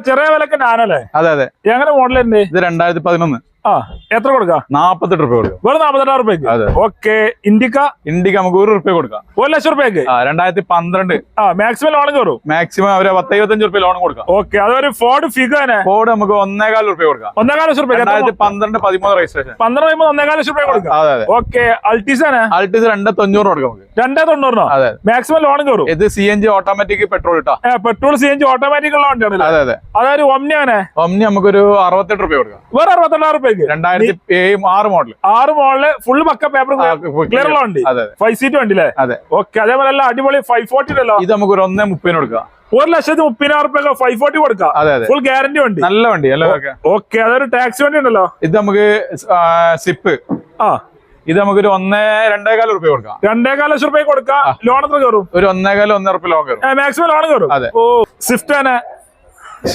ചെറിയ വിലക്ക് നാനല്ലേ? അതെ അതെ. എങ്ങനെ മോഡലുണ്ട് ഇത് 2011. എത്ര കൊടുക്കാം? 48 രൂപ കൊടുക്കാം. വെറും 48,000 രൂപയ്ക്ക്. ഓക്കെ. ഇന്ത്യക്ക് നമുക്ക് 1 രൂപ കൊടുക്കാം. 1 ലക്ഷം രൂപയ്ക്ക്. 2012. മാക്സിമം ലോൺ കയറും. മാക്സിമം അവര് 10-25 രൂപ ലോൺ കൊടുക്കാം. ഓക്കെ. അതൊരു ഫോർഡ് ഫിഗോ ഫോർഡ് നമുക്ക് 1,400 രൂപ കൊടുക്കാം. 1,400 ലക്ഷം രൂപ. 2012-13 രജിസ്ട്രേഷൻ. 1,400 ലക്ഷം രൂപ കൊടുക്കാം. അതെ അതെ. ഓക്കെ. അൾട്ടീസ് 290 കൊടുക്കാം നമുക്ക്. 290. അതെ. മാക്സിമം ലോൺ കയറും. ഇത് CNG ഓട്ടോമാറ്റിക് പെട്രോൾ ഇട്ടാ. പെട്രോൾ CNG ഓട്ടോമാറ്റിക് ഉള്ള വണ്ടിയാണ്. അതെ അതെ. അതൊരു ഒമ്നി നമുക്കൊരു 68 രൂപ കൊടുക്കാം. വേറെ 68,000 രൂപയ്ക്ക്. 2006 മോഡൽ. 6 മോഡല് ഫുള്ള് പക്ക പേപ്പർ ക്ലിയർ ഉള്ള വണ്ടി. 5 സീറ്റ് വണ്ടി അല്ലേ? അതെ. ഓക്കെ. അതേപോലെ എല്ലാം അടിപൊളി 540 അല്ലോ. ഇത് നമുക്ക് 1,30 കൊടുക്കാം. 1,30,000 രൂപ 540 കൊടുക്കാം. ഫുൾ ഗ്യാരണ്ടി വണ്ടി. നല്ല വണ്ടി. ഓക്കെ. അതൊരു ടാക്സി വണ്ടി ഉണ്ടല്ലോ. ഇത് നമുക്ക് സിപ്പ്. ഇത് നമുക്കൊരു 1,2,4 രൂപ കൊടുക്കാം. 2,4 ലക്ഷം രൂപ കൊടുക്കാം. ലോൺ എത്ര കയറും? ഒരു 1,4-1,5 രൂപ ലോൺ കയറും. മാക്സിമം ലോൺ കയറും. അതെ. ഓ സ്വിഫ്റ്റ് ആണ്.